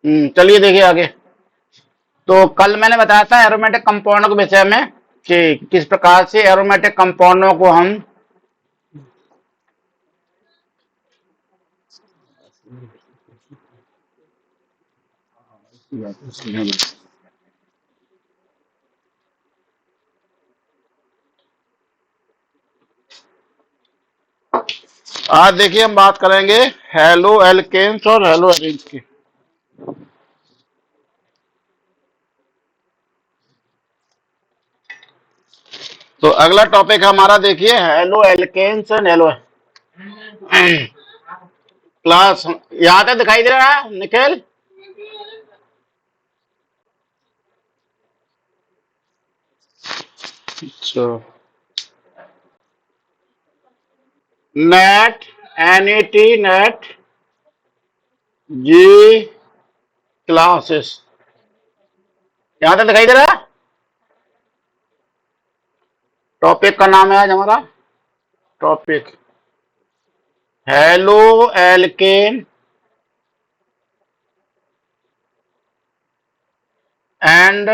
चलिए देखिए आगे। तो कल मैंने बताया था एरोमेटिक कंपाउंडों के विषय में कि किस प्रकार से एरोमेटिक कंपाउंडों को हम आज देखिए हम बात करेंगे हेलो एल्केन्स और हेलो एरीन्स की। तो अगला टॉपिक हमारा देखिए haloalkanes and hello class. यहाँ तक दिखाई दे रहा है निखिल? अच्छा, NET NET NET G classes, यहाँ तक दिखाई दे रहा है। टॉपिक का नाम है आज हमारा topic halo alkane and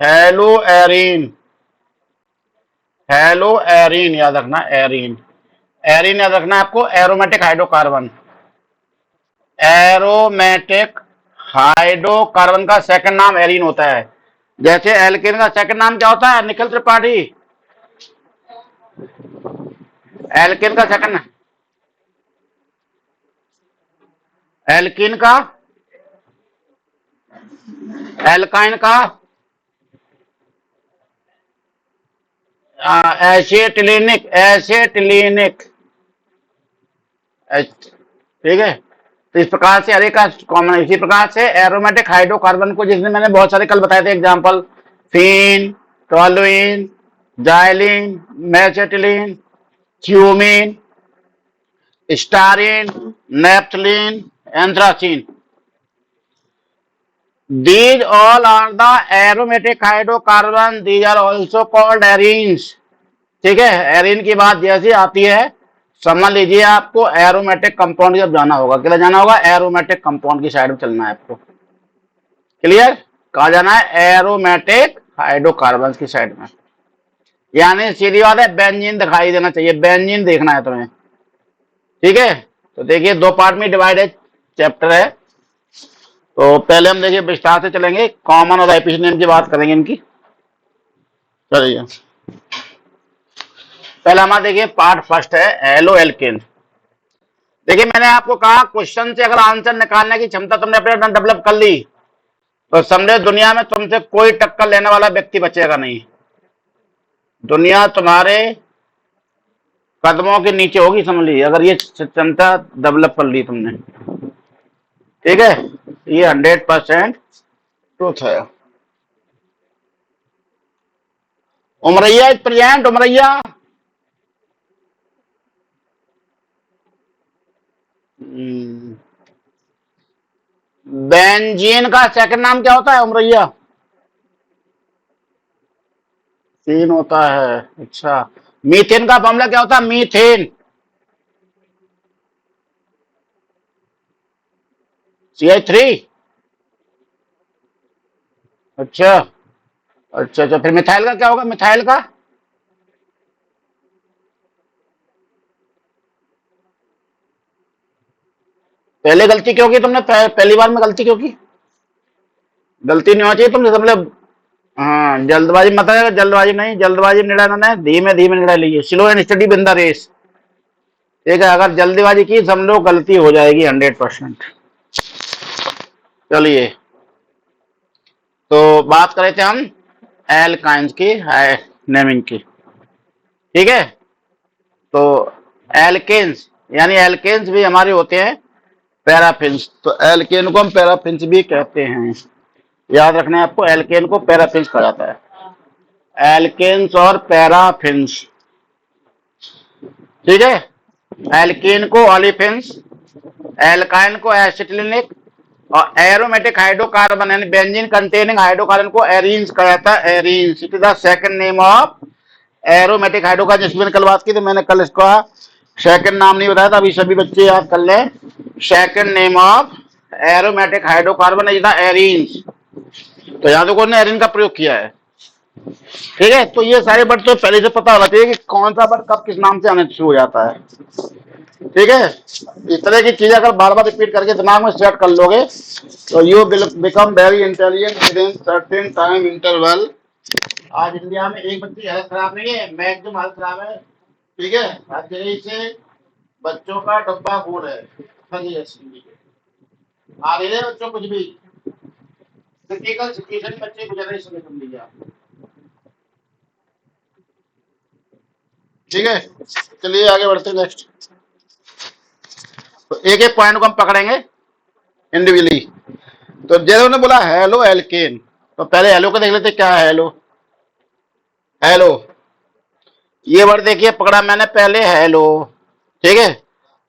hello arene. Hello arene याद रखना, एरीन एरीन याद रखना आपको। एरोमेटिक हाइड्रोकार्बन, एरोमेटिक हाइड्रोकार्बन का सेकंड नाम एरीन होता है। जैसे एल्केन का सेकंड नाम क्या होता है निखिल त्रिपाठी? एल्केन का सेकंड, एल्किन का, एल्काइन का एसेटिलिनिक, एसेटिलिनिक। ठीक है। तो इस प्रकार से हर एक का कॉमन। इसी प्रकार से एरोमेटिक हाइड्रोकार्बन को, जिसमें मैंने बहुत सारे कल बताए थे एग्जांपल, फीन, toluene, xylene, mesitylene, cumene, styrene, naphthalene, anthracene. These all are the aromatic hydrocarbon. These are also called arenes. ठीक है। एरीन की बात जैसी आती है समझ लीजिए आपको एरोमेटिक कंपाउंड जब जाना होगा, क्या जाना होगा? एरोमेटिक कंपाउंड की साइड में चलना है आपको। क्लियर? कहा जाना है? एरोमेटिक हाइड्रोकार्बन की साइड में। यानी सीधी बात है, बेंजीन दिखाई देना चाहिए, बेंजीन देखना है तुम्हें। ठीक है। तो देखिए दो पार्ट में डिवाइडेड चैप्टर है। तो पहले हम देखिए विस्तार से चलेंगे, कॉमन और एपिसिनेम की बात करेंगे इनकी। चलिए पहले हमारा देखिए पार्ट फर्स्ट है हेलो एल्केन। देखिए मैंने आपको कहा क्वेश्चन से अगर आंसर निकालने की क्षमता तुमने अपने डेवलप कर ली तो समझे दुनिया में तुमसे कोई टक्कर लेने वाला व्यक्ति बचेगा नहीं। दुनिया तुम्हारे कदमों के नीचे होगी, समझ ली, अगर ये क्षमता डेवलप कर ली तुमने। ठीक है, ये 100% ट्रूथ है। उमरैया इज प्रेजेंट, उमरैया। बेंजीन का सेकंड नाम क्या होता है उमरैया? सीन होता है। अच्छा, मीथेन का फॉर्मूला क्या होता है? Methane, CH3। अच्छा अच्छा अच्छा, फिर मिथाइल का क्या होगा? मिथाइल का पहले गलती क्यों की तुमने? पहली बार में गलती क्यों की? गलती नहीं होनी चाहिए तुमने, मतलब हाँ, जल्दबाजी मत है। जल्दबाजी नहीं, जल्दबाजी में निर्णय ना, धीमे धीमे निर्णय लीजिए। Slow and steady win the race. ठीक है, अगर जल्दबाजी की समझो गलती हो जाएगी 100%। चलिए तो बात कर रहे थे हम एल्काइंस की नेमिंग की। ठीक है। तो एल्केन्स यानी एल्केन्स भी हमारे होते हैं पैराफिन्स। तो एल्केन को हम पैराफिन्स भी कहते हैं। याद रखना है आपको, एल्केन को पैराफिन्स कहा जाता है। एल्केन्स और पैराफिन्स। ठीक है। एल्केन को ओलिफिन्स, एल्काइन को एसिटिलिनिक, और एरोमेटिक हाइड्रोकार्बन यानी बेंजीन कंटेनिंग हाइड्रोकार्बन को एरीन्स कहा जाता है। Arenes, it is the second name of aromatic hydrocarbon. जिसमें कल बात की थी मैंने, कल इसका सेकंड नाम नहीं बताया था, अभी सभी बच्चे याद कर लें। Second name of aromatic hydrocarbon है, ये था एरीन्स। तो यहाँ तो कौन ने एरीन का प्रयोग किया है। ठीक है, तो ये सारे वर्ड तो पहले से पता होना चाहिए कि कौन सा वर्ड कब किस नाम से आने शुरू हो जाता है। ठीक है, इस तरह की चीजें अगर बार बार रिपीट करके दिमाग में सेट कर लोगे तो you will become very intelligent with in certain time interval. आज इंडिया में एक बच्चे की हालत खराब नहीं है, मैक्सिमम हालत खराब है। ठीक है, हर जगह से बच्चों का डब्बा फूल है, आ रही है बच्चों कुछ भी क्रिटिकल सिचुएशन बच्चे गुजर रहे समय समझ लीजिए आप। ठीक है, चलिए आगे बढ़ते हैं नेक्स्ट। तो एक एक पॉइंट को हम पकड़ेंगे इंडिविजुअली। तो जैसे उन्होंने बोला हेलो एल्केन, तो पहले हेलो को देख लेते क्या है हेलो। हेलो ये वर्ड देखिए पकड़ा मैंने पहले हेलो। ठीक है,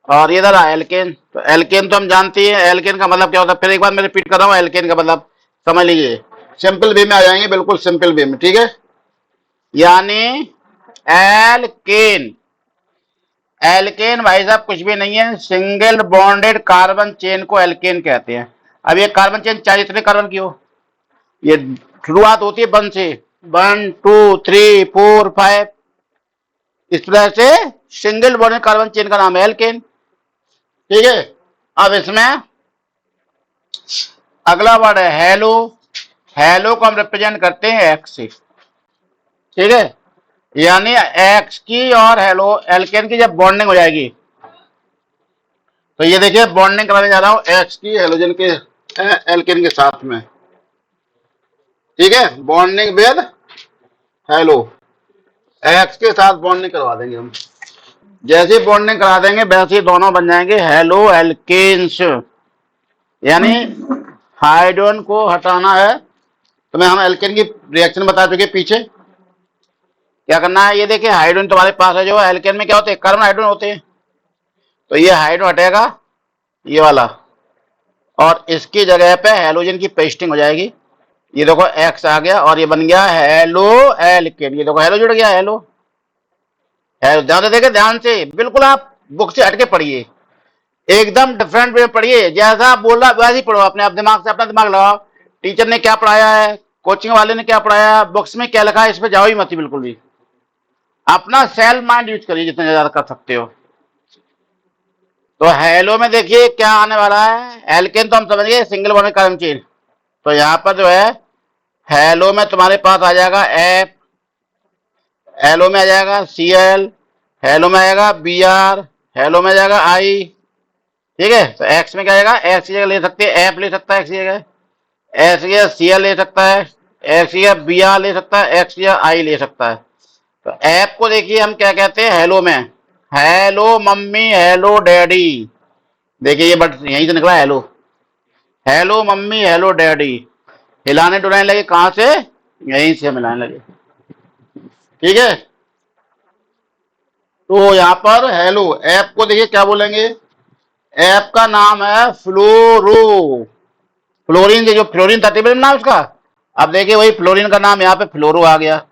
और ये इधर एल्केन, तो एल्केन तो हम जानते हैं एल्केन का मतलब क्या होता है। फिर एक बार मैं रिपीट कर रहा हूँ, एल्केन का मतलब समझ लीजिए, सिंपल वे में आ जाएंगे, बिल्कुल सिंपल वे में। ठीक है, यानी एल्केन, एल्केन भाई साहब कुछ भी नहीं है, सिंगल बॉन्डेड कार्बन चेन को एल्केन कहते हैं। अब ये कार्बन चेन चाहे जितने कार्बन की हो, ये शुरुआत होती है 1 से, 1 2 3 4 5, इस तरह से सिंगल बॉन्डेड कार्बन चेन का नाम है एल्केन। ठीक है, अब इसमें अगला वर्ड है हेलो। हेलो को हम रिप्रेजेंट करते हैं एक्स से। ठीक है, यानी एक्स की और हेलो एल्केन की जब बॉन्डिंग हो जाएगी, तो ये देखिए बॉन्डिंग कराने जा रहा हूं एक्स की हेलोजन के एल्केन के साथ में। ठीक है, बॉन्डिंग विद हेलो, एक्स के साथ बॉन्डिंग करवा देंगे हम। जैसे बॉन्डिंग करा देंगे वैसे ही दोनों बन जाएंगे हेलो एल्केन्स। यानी हाइड्रोजन को हटाना है, तो मैं हम एल्केन की रिएक्शन बता चुके पीछे। क्या करना है, ये देखिए हाइड्रोजन तुम्हारे पास है, जो एल्केन में क्या होते हैं कार्बन हाइड्रोजन होते हैं, तो ये हाइड्रोजन हटेगा ये वाला, और इसकी जगह पे हेलोजन की पेस्टिंग हो जाएगी। ये देखो एक्स आ गया और ये बन गया हेलो एल्केन। ये देखो हेलो जुड़ गया, हेलो हेलो। ध्यान से देखे, ध्यान से, बिल्कुल आप बुक से हटके पढ़िए, एकदम डिफरेंट वे में पढ़िए। जैसा आप बोल रहा वैसे ही पढ़ो, अपने आप दिमाग से अपना दिमाग लगाओ। टीचर ने क्या पढ़ाया है, कोचिंग वाले ने क्या पढ़ाया, बुक्स में क्या लिखा है, इस पे जाओ ही मत बिल्कुल भी। अपना सेल्फ माइंड यूज करिए जितना ज्यादा कर सकते हो। तो हेलो में देखिए क्या आने वाला है, एल्केन तो हम समझ गए सिंगल बॉन्डेड कार्बन चेन। तो यहाँ पर जो है हेलो में तुम्हारे पास आ जाएगा एफ, हेलो में आ जाएगा Cl, हेलो में आएगा Br, हेलो में आ जाएगा I। ठीक है, तो एक्स में क्या आएगा, एक्स की जगह ले सकते हैं एफ ले सकता है, एक्स की जगह एक्स की जगह Cl ले सकता है, एक्स की जगह Br ले सकता है, एक्स की जगह I ले सकता है। तो एफ को देखिए हम क्या कहते हैं हेलो में, हेलो मम्मी, हेलो डैडी। देखिए ये बट यहीं से निकला hello, hello mummy, hello daddy. हिलाने डुलाने लगे कहां से, यहीं से मिलाने लगे। ठीक है, तो यहाँ पर हेलो ऐप को देखिए क्या बोलेंगे, ऐप का नाम है फ्लोरो। फ्लोरीन जो फ्लोरीन था टेबल में नाम उसका, अब देखिए वही फ्लोरीन का नाम यहाँ पे फ्लोरो आ गया।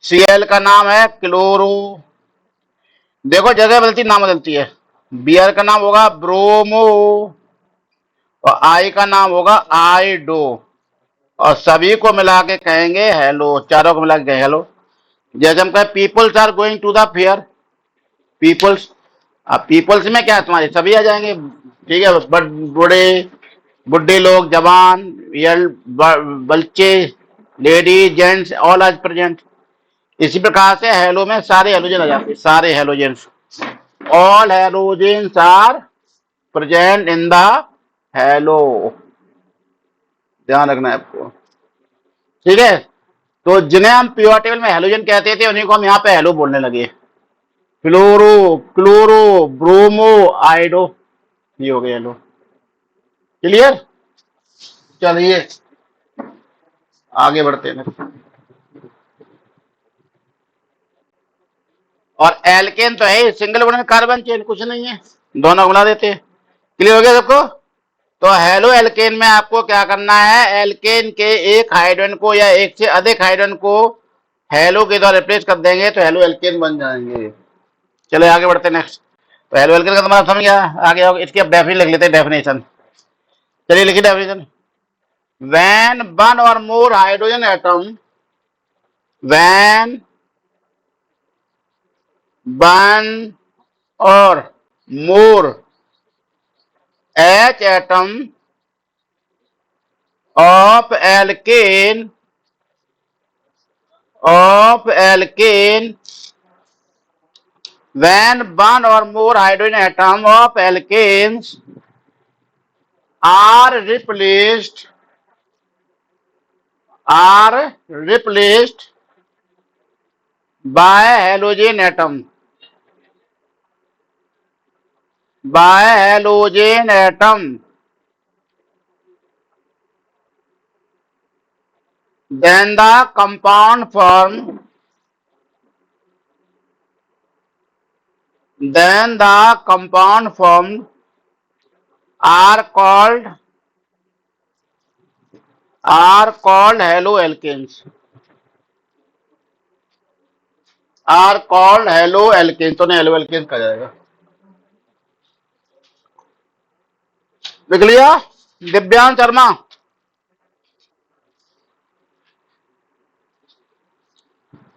Cl का नाम है क्लोरो। देखो जगह बदलती नाम बदलती है, Br का नाम होगा ब्रोमो और I का नाम होगा आइडो, और सभी को मिला के कहेंगे हेलो, चारों को मिला के कहेंगे हेलो। जैसे हम कहें peoples are going to the fair, peoples, अब पीपल्स में क्या है तुम्हारे सभी आ जाएंगे। ठीक है, बट बूढ़े, बुढ़े लोग, जवान, बच्चे, लेडी, जेंट्स, ऑल आज प्रेजेंट। इसी प्रकार से हेलो में सारे हेलोजन आ जाते हैं, सारे halogens, all halogens are present in the halo. ध्यान रखना है आपको। ठीक है, तो जिन्हें हम पीरियोडिक टेबल में हेलोजन कहते थे उन्हीं को हम यहाँ पे हेलो बोलने लगे। फ्लोरो, क्लोरो, ब्रोमो, आइडो, ये हो गया हेलो। क्लियर, चलिए आगे बढ़ते हैं। और एल्केन तो है सिंगल बॉन्डेड कार्बन चेन, कुछ नहीं है, दोनों मिला देते हैं। क्लियर हो गया सबको। तो हेलो एल्केन में आपको क्या करना है, एल्केन के एक हाइड्रोजन को या एक से अधिक हाइड्रोजन को हेलो के द्वारा रिप्लेस कर देंगे तो हेलो एल्केन बन जाएंगे। चले आगे बढ़ते हैं नेक्स्ट। तो हेलो एल्केन का मतलब समझ गया। आगे आओ, इसकी अब डेफिनेशन लिख लेते हैं, डेफिनेशन। चलिए लिखिए definition. When one or more hydrogen atom, when one or more H atom of alkane when one or more hydrogen atom of alkanes are replaced by halogen atom, then the compound formed are called haloalkanes. तो नहीं haloalkanes कहा जाएगा। लिख लिया दिव्यांश शर्मा?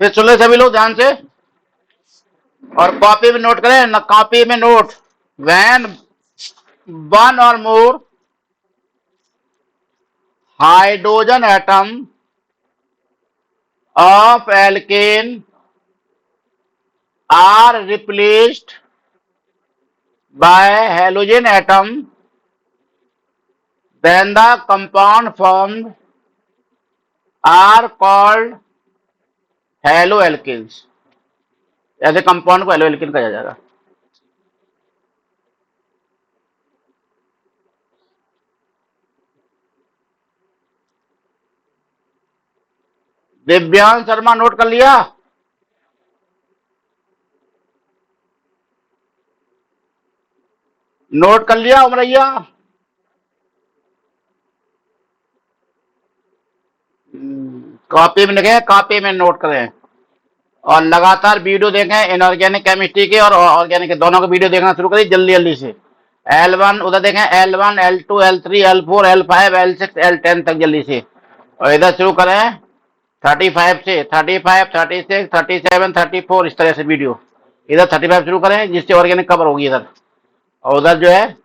फिर सुन सभी लोग ध्यान से, और कॉपी में नोट करें ना, कॉपी में note. When one or more hydrogen atom of alkane are replaced by halogen atom, then the compound formed are called haloalkanes. ऐसे कंपाउंड को हेलो एल्केन कहा जाएगा। दिव्यांश शर्मा नोट कर लिया? नोट कर लिया उमरैया? कॉपी में लिखे, कॉपी में नोट करें, और लगातार वीडियो देखें इनऑर्गेनिक केमिस्ट्री के और ऑर्गेनिक के, दोनों के वीडियो देखना शुरू करिए जल्दी जल्दी से। L1 उधर देखें, L1 L2 L3 L4 L5 L6 L10 तक जल्दी से, और इधर शुरू करें 35 से, 35 36 37 34, इस तरह से वीडियो। इधर 35 शुरू करें जिससे ऑर्गेनिक कवर होगी इधर, और उधर जो है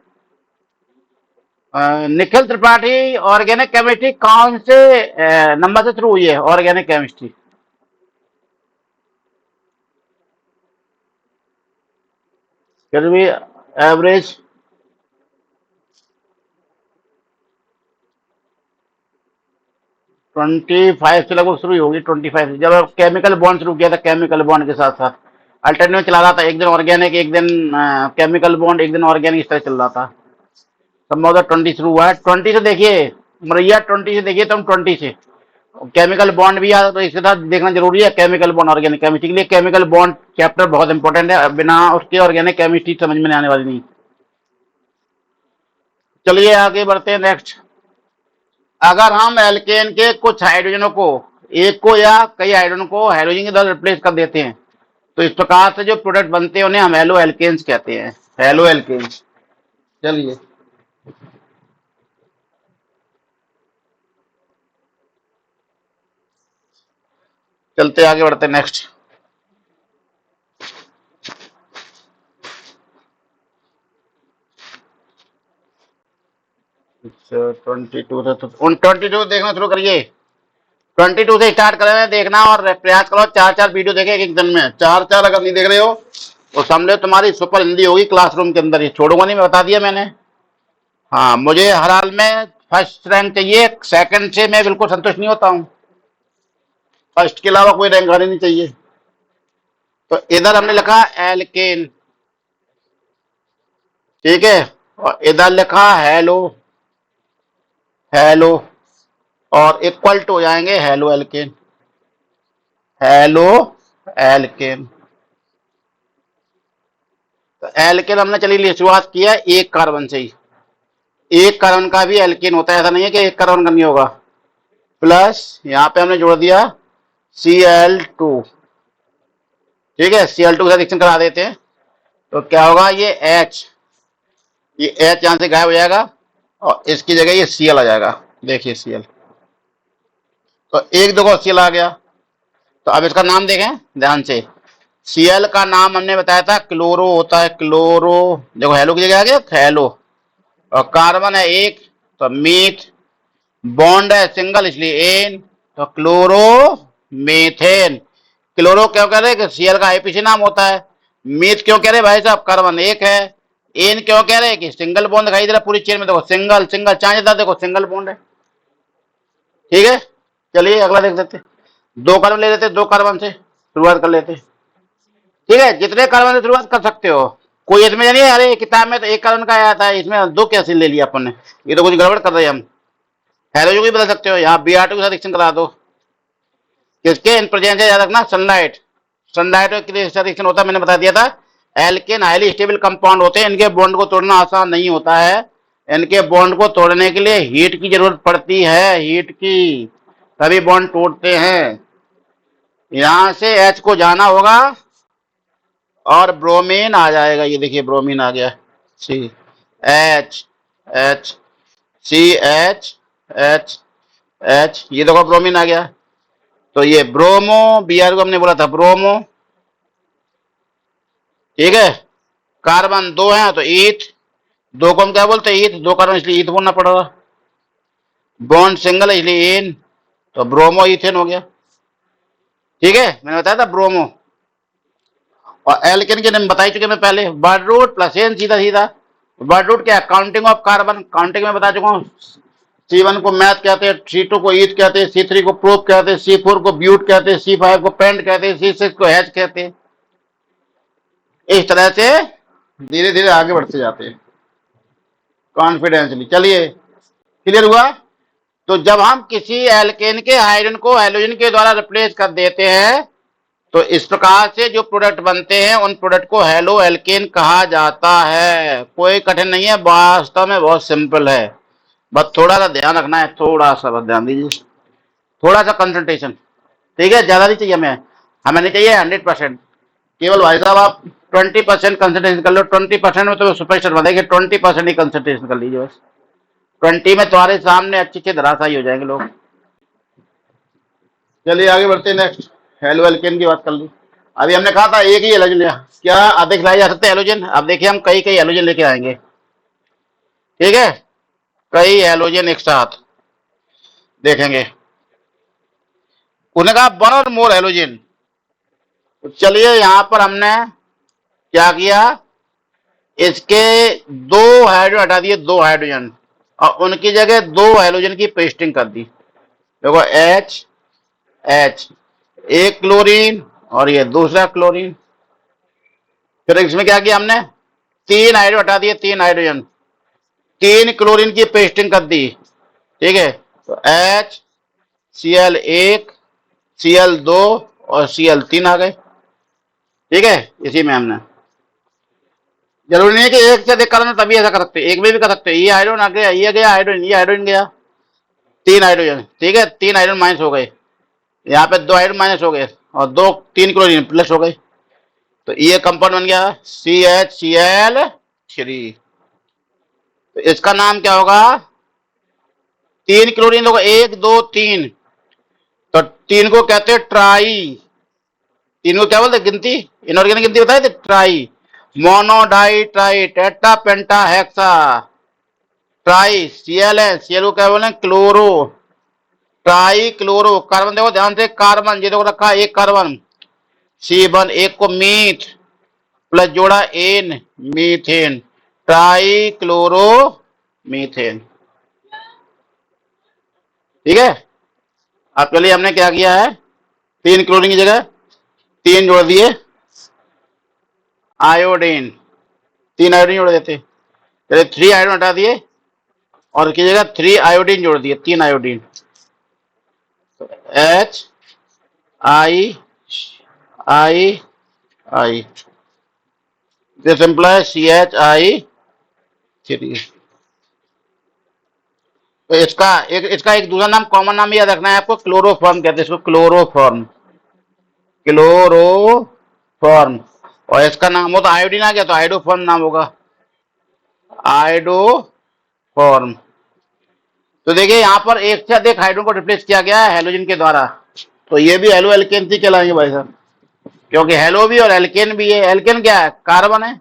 निखिल त्रिपाठी ऑर्गेनिक केमिस्ट्री कौन से नंबर से शुरू हुई है? ऑर्गेनिक केमिस्ट्री फिर भी एवरेज 25 से लगभग शुरू होगी। 25 से जब केमिकल बॉन्ड शुरू किया था, केमिकल बॉन्ड के साथ साथ अल्टरनेट चला रहा था, एक दिन ऑर्गेनिक एक दिन केमिकल बॉन्ड एक दिन ऑर्गेनिक, इस तरह चल रहा था। संभवतः 20 शुरू हुआ है। 20 से देखिए मरैया, 20 से देखिए तुम, 20 से केमिकल बॉन्ड भी आता तो इसके साथ देखना जरूरी है। केमिकल बॉन्ड ऑर्गेनिक केमिस्ट्री के लिए केमिकल बॉन्ड चैप्टर बहुत इंपॉर्टेंट है, बिना उसके ऑर्गेनिक केमिस्ट्री समझ में आने वाली नहीं। चलिए आगे बढ़ते हैं नेक्स्ट। अगर हम एल्केन के कुछ हाइड्रोजनों को, एक को या कई हाइड्रोजन को हाइड्रोजन के द्वारा रिप्लेस कर देते हैं, तो इस प्रकार से जो प्रोडक्ट बनते हैं उन्हें हम हेलो एल्केन्स कहते हैं, हेलो एल्केन्स। चलिए चलते आगे बढ़ते नेक्स्ट। अच्छा 22 देखना शुरू करिए। 22 से स्टार्ट करें देखना, और प्रयास करो 4 वीडियो देखे एक दिन में। 4 अगर नहीं देख रहे हो तो समझो तुम्हारी सुपर हिंदी होगी क्लासरूम के अंदर ही, छोड़ूंगा नहीं, मैं बता दिया मैंने। हाँ, मुझे हर हाल में फर्स्ट रैंक चाहिए, सेकंड से मैं बिल्कुल संतुष्ट नहीं होता हूँ, फर्स्ट के अलावा कोई रैंक आनी नहीं चाहिए। तो इधर हमने लिखा एल्केन, ठीक है, और इधर लिखा हेलो, हेलो, और इक्वल टू हो जाएंगे हेलो एल्केन, हेलो एल्केन। तो एल्केन हमने चलिए शुरुआत किया एक कार्बन से ही। एक कार्बन का भी एल्केन होता है, ऐसा नहीं है कि एक कार्बन का नहीं होगा। प्लस यहां पे हमने जोड़ दिया Cl2, ठीक है, Cl2 का रिएक्शन करा देते हैं। तो क्या होगा, ये एच, ये एच यहां से गायब हो जाएगा और इसकी जगह ये सीएल आ जाएगा। देखिए सीएल, तो एक देखो सीएल आ गया। तो अब इसका नाम देखें ध्यान से। सीएल का नाम हमने बताया था क्लोरो होता है, क्लोरो। देखो हेलो की जगह आ गया हेलो। और कार्बन है एक, तो मीथ। बॉन्ड है सिंगल इसलिए एन, तो क्लोरो मीथेन। क्लोरो क्यों कह रहे हैं कि सीएल का आईपीसी नाम होता है। मीथ क्यों कह रहे हैं भाई साहब, कार्बन एक है। एन क्यों कह रहे हैं कि सिंगल बॉन्ड दिखाई दे रहा है पूरी चेन में, देखो सिंगल सिंगल चाहे था, देखो सिंगल बॉन्ड है। ठीक है, चलिए अगला देख लेते। दो कार्बन ले लेते, दो कार्बन से शुरुआत कर लेते। ठीक है, जितने कार्बन से शुरुआत कर सकते हो, कोई इसमें नहीं है अरे किताब में तो एक कार्बन का आया था, इसमें दो कैसे ले लिया अपन ने, ये तो कुछ गड़बड़ कर रहे हैं हम। हेलोजन भी बदल सकते हो, यहाँ Br2 के साथ रिएक्शन करा दो। किसके इन प्रेजेंस है, याद रखना सनलाइट। सनलाइट के साथ रिएक्शन होता है, मैंने बता दिया था। एल्केन हाईली स्टेबल कंपाउंड होते हैं, इनके बॉन्ड को तोड़ना आसान नहीं होता है। इनके बॉन्ड को तोड़ने के लिए हीट की जरूरत पड़ती है, हीट की, तभी बॉन्ड टूटते हैं। यहां से H को जाना होगा और ब्रोमीन आ जाएगा, ये देखिए ब्रोमीन आ गया। C H H C H H H, ये देखो ब्रोमीन आ गया। तो ये ब्रोमो, Br को हमने बोला था ब्रोमो। ठीक है, कार्बन दो हैं तो ईथ, दो को हम क्या बोलते हैं ईथ, दो कार्बन इसलिए ईथ बोलना पड़ेगा। बॉन्ड सिंगल है इसलिए एन, तो ब्रोमो इथेन हो गया। ठीक है, मैंने बताया था ब्रोमो। और एल्केन के नाम बता ही चुके मैं पहले, वर्ड रूट प्लस एन, सीधा सीधा। वर्ड रूट क्या है, काउंटिंग ऑफ कार्बन, काउंटिंग में बता चुका हूँ। C1 को मैथ कहते हैं, C2 को ईथ कहते हैं, C3 को प्रोप कहते हैं, C4 को ब्यूट कहते हैं, C5 को पेंट कहते हैं, C6 को हैच कहते हैं। इस तरह से धीरे धीरे आगे बढ़ते जाते हैं कॉन्फिडेंसली। चलिए क्लियर हुआ। तो जब हम किसी एल्केन के हाइड्रोजन को हैलोजन के द्वारा रिप्लेस कर देते हैं, तो इस प्रकार से जो प्रोडक्ट बनते हैं उन प्रोडक्ट को हेलो एल्केन कहा जाता है। कोई कठिन नहीं है, वास्तव में बहुत सिंपल है, बस थोड़ा सा ध्यान रखना है, थोड़ा सा बस ध्यान दीजिए, थोड़ा सा कंसंट्रेशन। ठीक है, ज्यादा नहीं चाहिए हमें, हमें नहीं चाहिए 100%। केवल भाई साहब आप 20% कंसंट्रेशन कर लो, 20% में तो सुपरस्टार बनेंगे, 20% ही कंसंट्रेशन कर लीजिए बस। 20 में तुम्हारे सामने अच्छे अच्छे धराशायी हो जाएंगे लोग। चलिए आगे बढ़ते हैं, नेक्स्ट हेलो एल्केन की बात कर ली। अभी हमने कहा था एक ही हेलोजन लिया, क्या अधिक लाए जा सकते हैं हेलोजन। अब देखिए हम कई कई हेलोजन लेके आएंगे। ठीक है, कई हेलोजन एक साथ देखेंगे, उन्हें कहा वन और मोर हेलोजन। तो चलिए यहां पर हमने क्या किया, इसके दो हाइड्रोजन हटा दिए, दो हाइड्रोजन, और उनकी जगह दो हेलोजन की पेस्टिंग कर दी। देखो एच एच, एक क्लोरीन और ये दूसरा क्लोरीन। फिर इसमें क्या किया हमने, तीन हाइड्रोजन हटा दिए, तीन हाइड्रोजन, तीन क्लोरीन की पेस्टिंग कर दी। ठीक है, तो एच Cl एक, Cl दो और Cl तीन आ गए। ठीक है, इसी में हमने, जरूरी नहीं है कि एक से अधिक करना तभी ऐसा कर सकते, एक में भी कर सकते। ये हाइड्रोजन आ गया, ये गया हाइड्रोजन, ये हाइड्रोजन गया, तीन हाइड्रोजन। ठीक है, तीन हाइड्रोजन माइनस हो गए, यहाँ पे दो हाइड्रोजन माइनस हो गए और दो तीन क्लोरीन प्लस हो गए, तो ये कंपाउंड बन गया CHCl3। तो इसका नाम क्या होगा, तीन क्लोरीन होगा, एक दो तीन, तो तीन को कहते हैं ट्राई। तीन को क्या बोलते गिनती, इनऑर्गेनिक गिनती बताए थे, try. Mono di tri tetra पेंटा हेक्सा, ट्राई। Cl है, Cl को क्या बोले क्लोरो, ट्राई क्लोरो। कार्बन देखो ध्यान से, कार्बन ये देखो रखा एक कार्बन, C1, एक को मीथ प्लस जोड़ा ane, methane, trichloromethane. ठीक है, अब चलिए हमने क्या किया है, तीन क्लोरीन की जगह तीन जोड़ दिए आयोडीन, तीन आयोडीन जोड़ देते, चलिए थ्री आयोडीन हटा दिए और की जगह थ्री आयोडीन जोड़ दिए, तीन iodine, H I I I, this implies CHI3। तो इसका एक दूसरा नाम, कॉमन नाम याद रखना है आपको, क्लोरोफॉर्म कहते हैं इसको, क्लोरोफॉर्म, क्लोरोफॉर्म। और इसका नाम हो तो आयोडीन आ गया, तो आयोडोफॉर्म नाम होगा, आयोडोफॉर्म। तो देखिए यहाँ पर एक से अधिक हाइड्रोजन को रिप्लेस किया गया है हेलोजन के द्वारा, तो ये भी हेलो एल्केन ही कहलाएंगे भाई साहब, क्योंकि हेलो भी और एल्केन भी है। एल्केन क्या है? कार्बन है,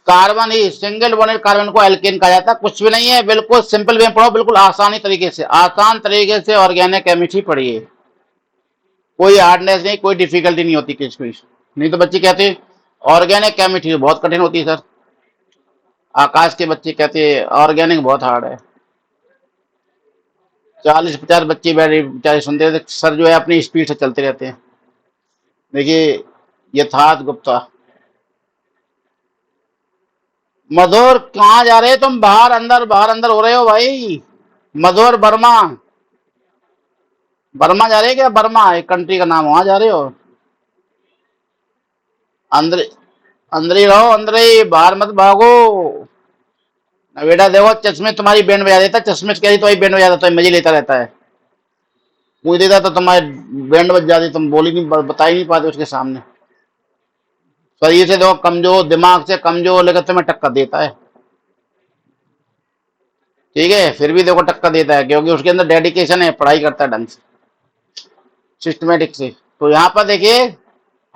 कार्बन ही, सिंगल बॉन्डेड कार्बन को एल्केन कहा जाता है। कुछ भी नहीं है, बिल्कुल सिंपल वे में पढ़ो, बिल्कुल आसानी तरीके से, आसान तरीके से ऑर्गेनिक केमिस्ट्री पढ़िए, कोई हार्डनेस नहीं, कोई डिफिकल्टी नहीं होती किसी को। नहीं तो बच्चे कहते हैं ऑर्गेनिक केमिस्ट्री बहुत कठिन होती है सर, आकाश के बच्चे कहते हैं ऑर्गेनिक बहुत हार्ड है। 40-50 बच्चे बैठे बेचारे सुनते रहते, सर जो है अपनी स्पीड से चलते रहते हैं। देखिए यथार्थ गुप्ता। मधुर कहाँ जा रहे हो तुम? बाहर अंदर हो रहे हो भाई। मधुर वर्मा, बर्मा जा रहे हो क्या? बर्मा एक कंट्री का नाम, वहां जा रहे हो? अंदर, अंदर ही रहो, अंदर ही, बाहर मत भागो। बेटा देखो चश्मे तुम्हारी बैंड बजा देता, चश्मे कह रही तुम्हारी बैंड बजा देता है, मजे लेता रहता है। मुझे देता तो तुम्हारे बैंड बज जाती, तुम बोली नहीं, बता ही नहीं पाते उसके सामने। शरीर से देखो कमजोर, दिमाग से कमजोर, लेकर तुम्हें टक्कर देता है, ठीक है? फिर भी देखो टक्कर देता है, क्योंकि उसके अंदर डेडिकेशन है, पढ़ाई करता है ढंग से, सिस्टमेटिक से। तो यहाँ पर देखिए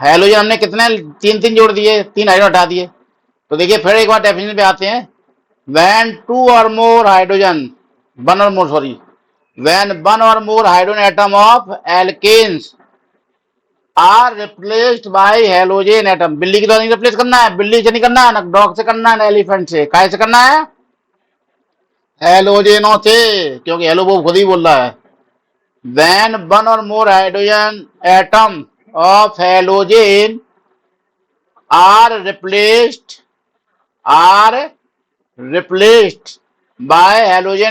हेलोजन हमने कितने, तीन तीन जोड़ दिए, तीन हाइड्रोजन हटा दिए। तो देखिए फिर एक बार डेफिनेशन पे आते हैं, when two or more hydrogen, one or more, sorry, when one or more hydrogen atom of alkanes are replaced by halogen atom, बिल्ली की तो नहीं रिप्लेस करना है, बिल्ली से नहीं करना है ना, डॉग से करना है ना, एलिफेंट से, काय से करना है? हेलोजेनों से, क्योंकि हेलो वो खुद ही बोल रहा है। when one or more hydrogen atom of halogen are replaced by halogen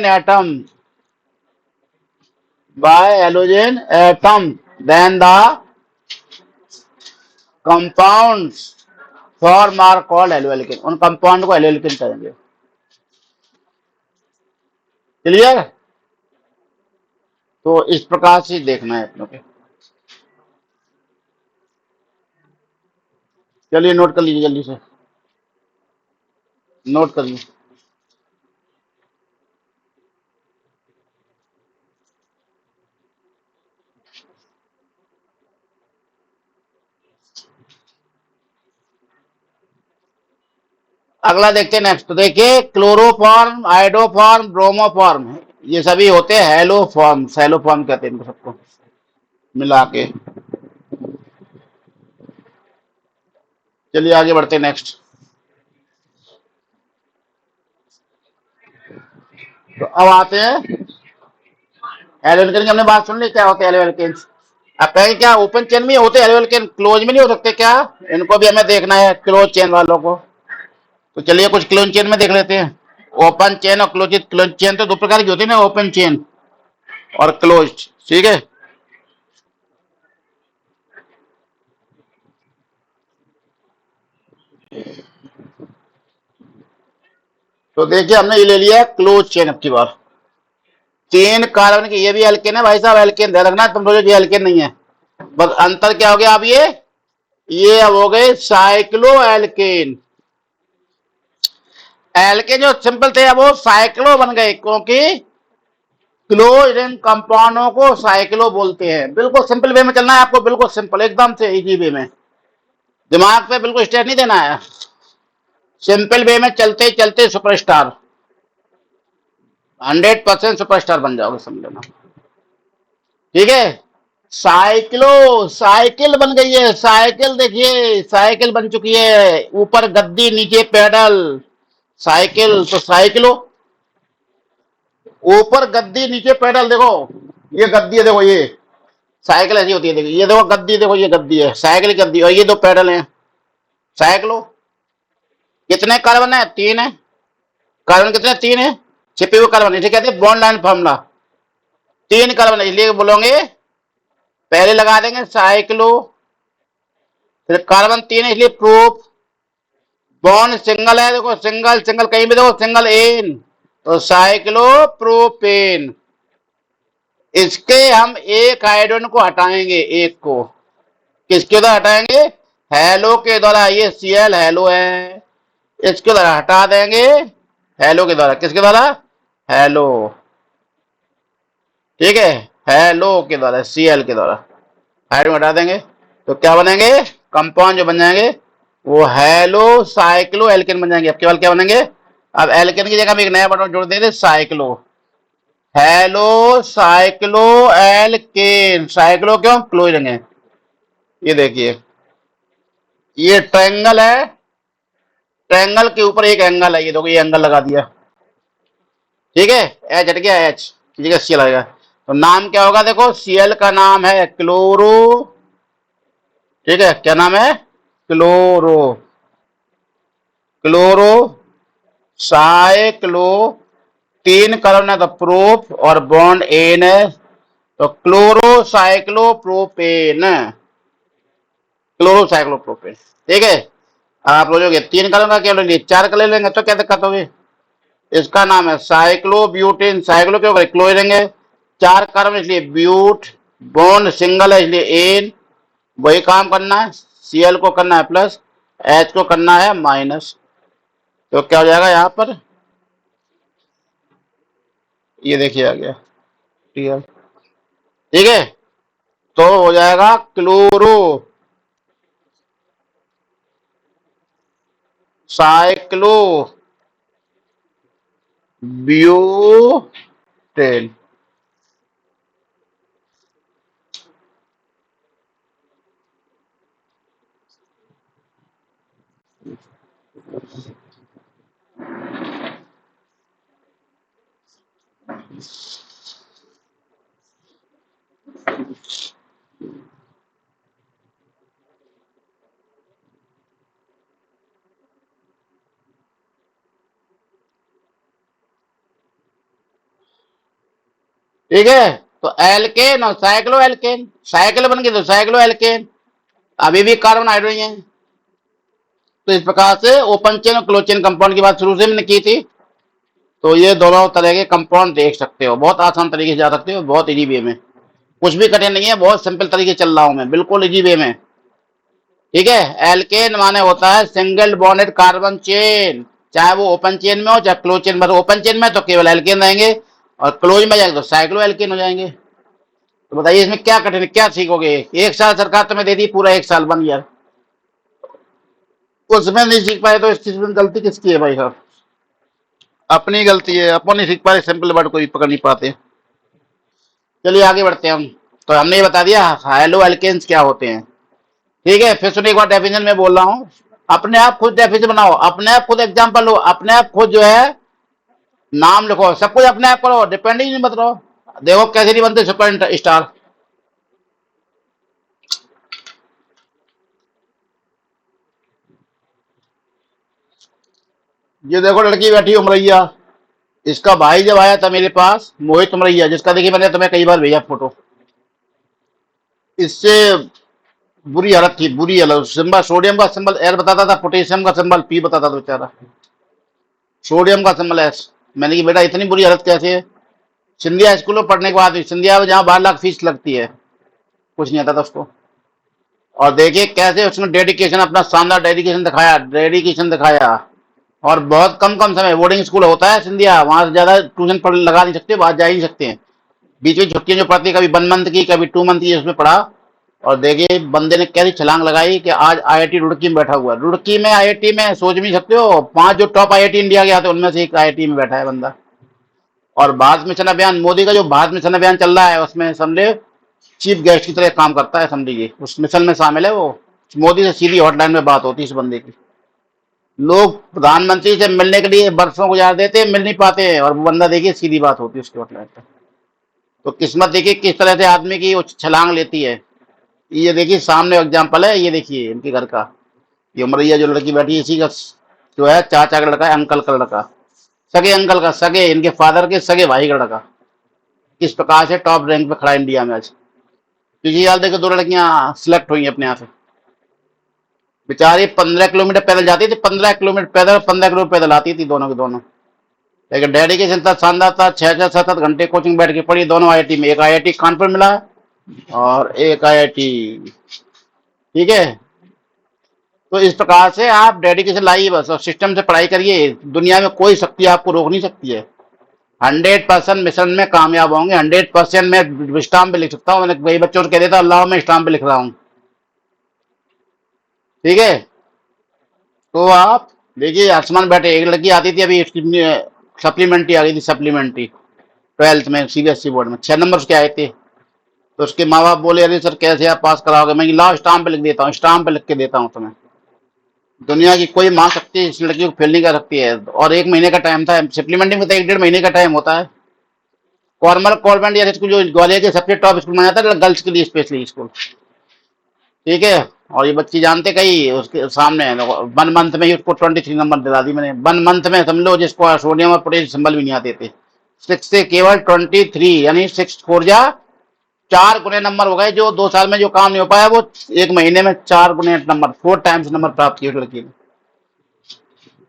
atom, then the compounds form are called haloalkane, उन कंपाउंड को haloalkane कहेंगे। क्लियर? तो इस प्रकार से देखना है अपनों के। चलिए नोट कर लीजिए, जल्दी से नोट कर लीजिए। अगला देखते हैं नेक्स्ट। तो देखिए क्लोरोफॉर्म, आइडोफॉर्म, ब्रोमोफॉर्म, ये सभी होते हैं हेलोफॉर्म, हेलोफॉर्म कहते हैं इनको सबको मिला के। चलिए आगे बढ़ते हैं नेक्स्ट। तो अब आते हैं एल्केन की, हमने बात सुन ली क्या होते हैं एल्केन। अब कहेंगे क्या ओपन चेन में होते हैं एल्केन, क्लोज में नहीं हो सकते क्या? इनको भी हमें देखना है, क्लोज चेन वालों को। तो चलिए कुछ क्लोज चेन में देख लेते हैं। ओपन चेन और क्लोज, क्लोज चेन तो दो प्रकार की होती है ना, ओपन चेन और क्लोज, ठीक है? तो देखिए हमने ये ले लिया क्लोज चेन। अब की बार 3 कार्बन की, ये भी एल्केन है भाई साहब, एल्केन ध्यान रखना, तुम सोचो ये एल्केन नहीं है। बस अंतर क्या हो गया अब, ये अब हो गए साइक्लो एल्केन। एल्केन जो सिंपल थे अब वो साइक्लो बन गए, क्योंकि क्लोज रिंग कंपाउंडों को साइक्लो बोलते हैं। बिल्कुल सिंपल वे में चलना है आपको, बिल्कुल सिंपल, एकदम से इजी वे में, दिमाग पे बिल्कुल स्ट्रेस नहीं देना है, सिंपल वे में चलते चलते सुपरस्टार, 100% सुपरस्टार बन जाओगे, समझ लेना, ठीक है? साइक्लो, साइकिल बन गई है, साइकिल देखिए, साइकिल बन चुकी है, ऊपर गद्दी नीचे पेडल, साइकिल तो साइकिलो, ऊपर गद्दी नीचे पेडल। देखो ये गद्दी है, देखो ये साइकिल ऐसी होती है, देखो ये, देखो गद्दी, देखो ये गद्दी है, साइकिल की गद्दी, और ये दो पेडल हैं, साइकिलो। कितने कार्बन है? 3 है। कार्बन कितने? 3 है, छिपे हुए कार्बन, इसे कहते हैं बॉन्ड लाइन फॉर्मूला। 3 कार्बन है, इसलिए बोलोगे पहले लगा देंगे साइक्लो, फिर कार्बन 3 है इसलिए प्रूफ, बॉन्ड सिंगल है, देखो सिंगल सिंगल, कहीं भी देखो सिंगल एन, तो साइक्लो प्रोपेन। इसके हम एक हाइड्रोजन को हटाएंगे, एक को, किसके उधर हटाएंगे? हेलो के द्वारा ये Cl हेलो है, इसके द्वारा हटा देंगे, हेलो के द्वारा, किसके द्वारा, हेलो, ठीक है, हेलो के द्वारा, Cl के द्वारा हाइड्रोजन हटा देंगे, तो क्या बनेंगे, कंपाउंड जो बन जाएंगे वो हेलो साइक्लो एल्केन बन जाएंगे। अब केवल क्या बनेंगे, अब एल्केन की जगह हम एक नया बटन जोड़ देंगे, cyclo, halocycloalkane, cyclo क्यों, क्लोरीन है। ये देखिए, ये ट्रायंगल है, ट्रायंगल के ऊपर एक एंगल है, ये देखो, ये एंगल लगा दिया, ठीक है, एच हट गया, एच की जगह सी लगेगा, तो नाम क्या होगा, देखो Cl का नाम है क्लोरो, ठीक है, क्या नाम है, क्लोरो, क्लोरो साइक्लो, तीन कार्बन है तो प्रोप और बॉन्ड एन है, तो chloro cyclo propane, chloro cyclo propane, ठीक है। आप लोग तीन कार्बन का क्या लेंगे, चार का ले लेंगे तो क्या दिक्कत होगी, इसका नाम है साइक्लोब्यूटेन, साइक्लो क्यों करें, क्लोरीन लेंगे, चार कार्बन इसलिए ब्यूट, बॉन्ड सिंगल है इसलिए एन, वही काम करना है, Cl को करना है प्लस, H को करना है माइनस, तो क्या हो जाएगा यहाँ पर, ये देखिए आ गया, ठीक है, तो हो जाएगा क्लोरो साइक्लो ब्यूटेन, ठीक है, तो एल्केन और साइक्लो एल्केन, साइकिल बन गई तो साइक्लो एल्केन, अभी भी कार्बन हाइड्रोजन है। तो इस प्रकार से ओपन चेन और क्लोज चेन कंपाउंड की बात शुरू से मैंने की थी, तो ये दोनों तरह के कंपाउंड देख सकते हो, बहुत आसान तरीके से जा सकते हो, बहुत इजी वे में, कुछ भी कठिन नहीं है, बहुत सिंपल तरीके से चल रहा हूं मैं, बिल्कुल इजी वे में, ठीक है। एल्केन माने होता है सिंगल बॉन्डेड कार्बन चेन, चाहे वो ओपन चेन में हो चाहे क्लोज चेन में, ओपन चेन में तो केवल एल्केन रहेंगे और क्लोज में जाएंगे तो साइक्लो एल्केन हो जाएंगे। तो बताइए इसमें क्या कठिन, क्या सीखोगे, एक साल सरकार तुम्हें दे दी, पूरा एक साल बन गया, उसमें नहीं सीख पाए तो इस चीज में गलती किसकी है भाई साहब, अपनी गलती है, अपन नहीं सीख पा रहे, सिंपल वर्ड को भी पकड़ नहीं पाते। चलिए आगे बढ़ते हैं हम, तो हमने ये बता दिया हाइलो एल्केन्स क्या होते हैं, ठीक है। फिर सुनिए एक बार डेफिनेशन में बोल रहा हूँ, अपने आप खुद डेफिनेशन बनाओ, अपने आप खुद एग्जाम्पल लो, अपने आप खुद जो है नाम लिखो, सब कुछ अपने आप करो, डिपेंडिंग नहीं मत रहो। देखो कैसे नहीं बनते सुपर स्टार, ये देखो लड़की बैठी उमरैया, इसका भाई जब आया था मेरे पास मोहित उमरैया, जिसका देखिए मैंने तुम्हें कई बार भेजा फोटो, इससे बुरी हालत थी, बुरी हालत, सिंबल सोडियम का सिंबल एल बताता था, पोटेशियम का सिंबल पी बताता था बेचारा, सोडियम का सिंबल एस। मैंने कि बेटा इतनी बुरी हालत कैसे है, सिंधिया स्कूल में पढ़ने के बाद, सिंधिया में जहाँ 12 लाख फीस लगती है, कुछ नहीं आता था उसको, और देखिए कैसे उसने डेडिकेशन, अपना शानदार डेडिकेशन दिखाया, डेडिकेशन दिखाया, और बहुत कम कम समय, बोर्डिंग स्कूल होता है सिंधिया, वहां से ज्यादा ट्यूशन पढ़ लगा नहीं सकते, बाहर जा ही नहीं सकते हैं, बीच में छुट्टियां जो पड़ती, कभी 1 मंथ की कभी 2 मंथ की, उसमें पढ़ा, और देखिए बंदे ने कैसी छलांग लगाई कि आज आईआईटी रुड़की में बैठा हुआ है, रुड़की में आईआईटी में, सोच भी सकते हो 5 जो टॉप आईआईटी इंडिया के आते हैं उनमें से एक आईआईटी में बैठा है बंदा। और भारत मिशन अभियान, मोदी का जो भारत मिशन अभियान चल रहा है उसमें समझे चीफ गेस्ट की तरह काम करता है, समझिए उस मिशन में शामिल है वो, मोदी से सीधी हॉटलाइन में बात होती है इस बंदे की, लोग प्रधानमंत्री से मिलने के लिए बरसों गुजार देते हैं, मिल नहीं पाते हैं, और वो बंदा देखिए सीधी बात होती है उसकी हॉटलाइन पर। तो किस्मत देखिए किस तरह से आदमी की वो छलांग लेती है। ये देखिए सामने एग्जाम्पल है, ये देखिए इनके घर का, ये उमरैया जो लड़की बैठी है इसी का जो है चाचा का लड़का है, अंकल का लड़का, सगे अंकल का, सगे इनके फादर के सगे भाई का लड़का, किस प्रकार से टॉप रैंक पे खड़ा है इंडिया में आज। पिछली साल देखो 2 लड़कियां सिलेक्ट हुई अपने यहाँ से, बेचारी 15 किलोमीटर पैदल जाती थी, 15 किलोमीटर पैदल, 15 किलोमीटर पैदल आती थी दोनों की दोनों, लेकिन डेडिकेशन था शानदार था, 6 6 7 7 घंटे कोचिंग बैठ के पढ़ी दोनों आईआईटी में, एक आईआईटी कानपुर मिला और एक आईआईटी, ठीक है, तो इस प्रकार से आप डेडिकेशन लाइए बस और सिस्टम से पढ़ाई करिए। दुनिया में कोई शक्ति आपको रोक नहीं सकती है। 100% मिशन में कामयाब होंगे। 100% मैं स्टाम्प पे लिख सकता हूँ। मैंने कई बच्चों को कह देता अल्लाह मैं स्टाम्प पे लिख रहा हूँ। ठीक है, तो आप देखिए आसमान बैठे। एक लड़की आती थी अभी, सप्लीमेंट्री आ गई थी, सप्लीमेंट्री 12th में सीबीएसई बोर्ड में 6 नंबर उसके आए थे। तो उसके माँ बाप बोले अरे सर कैसे आप पास कराओगे? मैं लाओ स्टाम्प पे लिख देता हूँ, स्टाम्प पे लिख के देता हूँ तुम्हें। दुनिया की कोई माँ सकती है इस लड़की को फेल नहीं कर सकती है। और 1 महीने का टाइम था, सप्लीमेंट्री में तो 1 डेढ़ महीने का टाइम होता है। कॉर्मल कॉन्वेंट या स्कूल जो ग्वालियर के सबसे टॉप स्कूल माना जाता है गर्ल्स के लिए स्पेशली स्कूल। ठीक है, और ये बच्ची जानते कहीं उसके सामने 1 मंथ में ही उसको 23 नंबर दिला दी मैंने। 1 मंथ में समझ लो जिसको सोडियम और पोटेशियम सिंबल भी नहीं आते थे, 6 से केवल 23, यानी 6 4 जा 4 गुने नंबर हो गए। जो 2 साल में जो काम नहीं हो पाया वो 1 महीने में 4 गुने नंबर, 4 टाइम्स नंबर प्राप्त किए लड़की ने।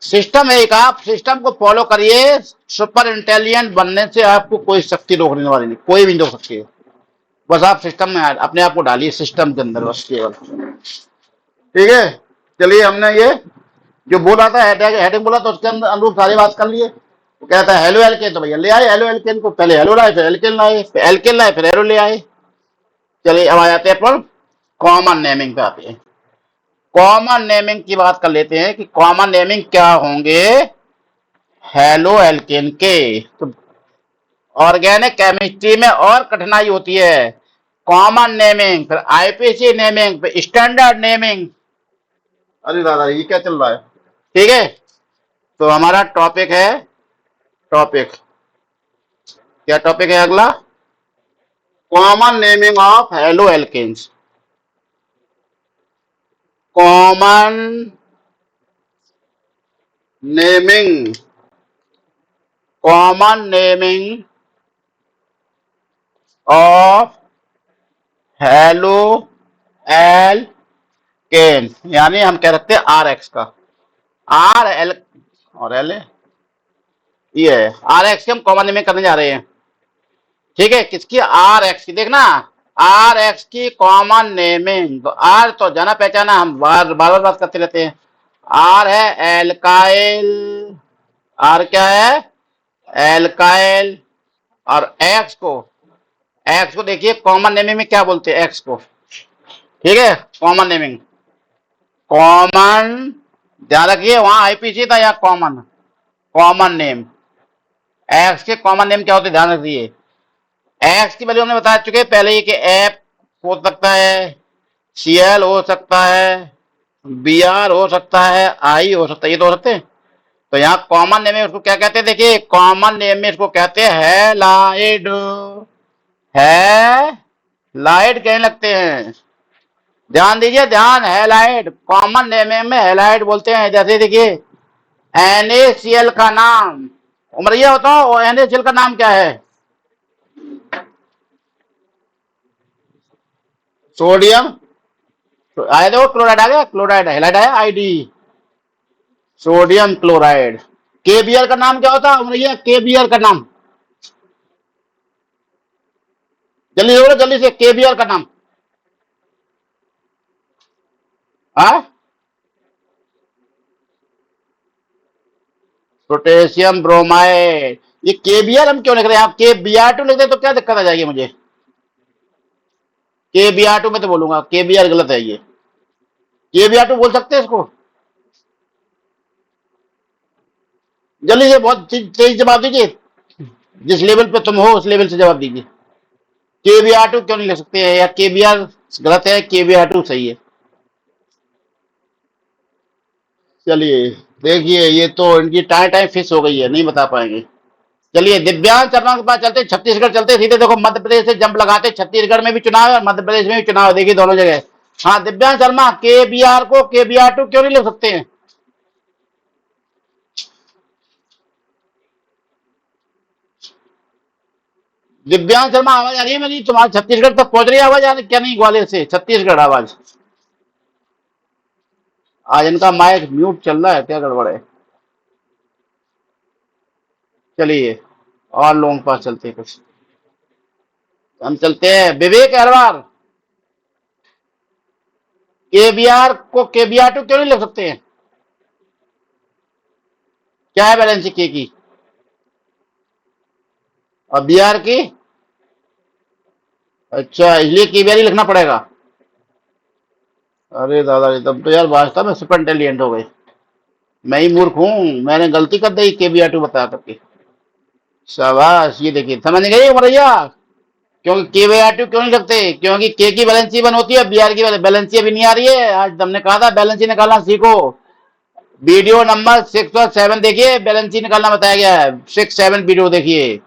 सिस्टम है एक, आप सिस्टम को फॉलो करिए। सुपर इंटेलिजेंट बनने से आपको कोई शक्ति रोकने वाली नहीं, कोई भी नहीं रोक सकती है। बस आप सिस्टम में अपने आप को डालिए सिस्टम के अंदर बस केवल। ठीक है, चलिए हमने ये जो बोला था हेडिंग बोला तो उसके अंदर अनुरूप सारी बात कर लिए। वो कहता है हेलो एल्केन, तो भैया ले आए हेलो एल्केन को। पहले हेलो लाए, फिर एल्केन लाए, फिर एल्केन लाए, फिर हेलो ले आए। चलिए अब आ जाते हैं अपन कॉमन नेमिंग पे आते हैं। कॉमन नेमिंग की बात कर लेते हैं कि कॉमन नेमिंग क्या होंगे हेलो एल्केन के। तो ऑर्गेनिक केमिस्ट्री में और कठिनाई होती है। कॉमन नेमिंग, फिर आईपीसी नेमिंग, फिर स्टैंडर्ड नेमिंग। अरे दादा ये क्या चल रहा है? ठीक है, तो हमारा टॉपिक है, टॉपिक क्या टॉपिक है अगला? Common naming of haloalkanes. Common naming, common naming of haloalkane, यानी हम कह सकते हैं आर एक्स का। आर एल और एल ये है, आर एक्स की हम कॉमन नेमिंग करने जा रहे हैं। ठीक है, किसकी? आर एक्स की। देखना आर एक्स की कॉमन नेमिंग, तो आर तो जाना पहचाना, हम बार बार बात करते रहते हैं। आर है एल्काइल, आर क्या है? एल्काइल। और एक्स को देखिए कॉमन नेमिंग में क्या बोलते हैं एक्स को। ठीक है, कॉमन नेमिंग, कॉमन, ध्यान रखिए वहां आईपीसी था या कॉमन, कॉमन नेम। एक्स के कॉमन नेम क्या होते हैं ध्यान रखिए। एक्स की वैल्यू हमने बता चुके हैं पहले ही कि एफ हो सकता है, सीएल हो सकता है, बीआर हो सकता है, आई हो सकता है, ये तो हो सकते हैं। तो यहाँ कॉमन नेम में उसको क्या कहते हैं? देखिए कॉमन नेम में इसको कहते हैं हैलाइड। है लाइट कहने लगते हैं, ध्यान दीजिए ध्यान। हैलाइड कॉमन नेम में हैलाइड बोलते हैं। जैसे देखिए NaCl का नाम, उमरिया बताओ NaCl का नाम क्या है? सोडियम, आया देखो क्लोराइड आ गया, क्लोराइड हैलाइड आया आईडी, सोडियम क्लोराइड। KBr का नाम क्या होता है उमरिया? KBr का नाम जल्दी बोलो जल्दी से, KBr का नाम। हाँ, पोटेशियम ब्रोमाइड। ये KBr हम क्यों लिख रहे हैं? आप KBr2 लिख दे तो क्या दिक्कत आ जाएगी मुझे? KBr2 में तो बोलूंगा, KBr गलत है ये। KBr2 बोल सकते हैं इसको? जल्दी से बहुत तेज जवाब दीजिए, जिस लेवल पे तुम हो उस लेवल से जवाब दीजिए। KBr2 क्यों नहीं लिख सकते हैं? या KBr गलत है, KBr2 सही है? चलिए देखिए ये तो इनकी टाइम टाइम फिक्स हो गई है, नहीं बता पाएंगे। चलिए दिव्यांग शर्मा के पास चलते, छत्तीसगढ़ चलते सीधे। देखो मध्य प्रदेश से जंप लगाते, छत्तीसगढ़ में भी चुनाव है और मध्य प्रदेश में भी चुनाव है, देखिए दोनों जगह। हाँ दिव्यांग शर्मा, KBr को KBr2 क्यों नहीं लिख सकते हैं? दिव्यांग शर्मा आवाज आ रही है मेरी तुम्हारी? छत्तीसगढ़ तक पहुंच रही है आवाज? क्या नहीं, ग्वालियर से छत्तीसगढ़ आवाज? आज इनका माइक म्यूट चल रहा है, क्या गड़बड़ है? चलिए और लोगों के पास चलते हैं कुछ। हम चलते हैं विवेक अहरवाल। केबीआर को केबीआर टू क्यों नहीं लिख सकते हैं? क्या है वैलेंसी के की और बीआर की? अच्छा, इसलिए केबीआर ही लिखना पड़ेगा। अरे दादा रे, तब तो यार वास्तव में सुपर इंटेलिजेंट हो गए। मैं ही मूर्ख हूँ, मैंने गलती कर दी केबीआर टू बता करके। शाबाश, ये देखिए समझ गए भैया। क्योंकि के बाई आर टू क्यों नहीं रखते? क्योंकि के की बैलेंस वन होती है, बीआर की बैलेंस अभी नहीं आ रही है। आज हमने कहा था बैलेंस निकालना सीखो। वीडियो नंबर 6 और 7 देखिए, बैलेंस निकालना बताया गया है। 6 7 वीडियो देखिए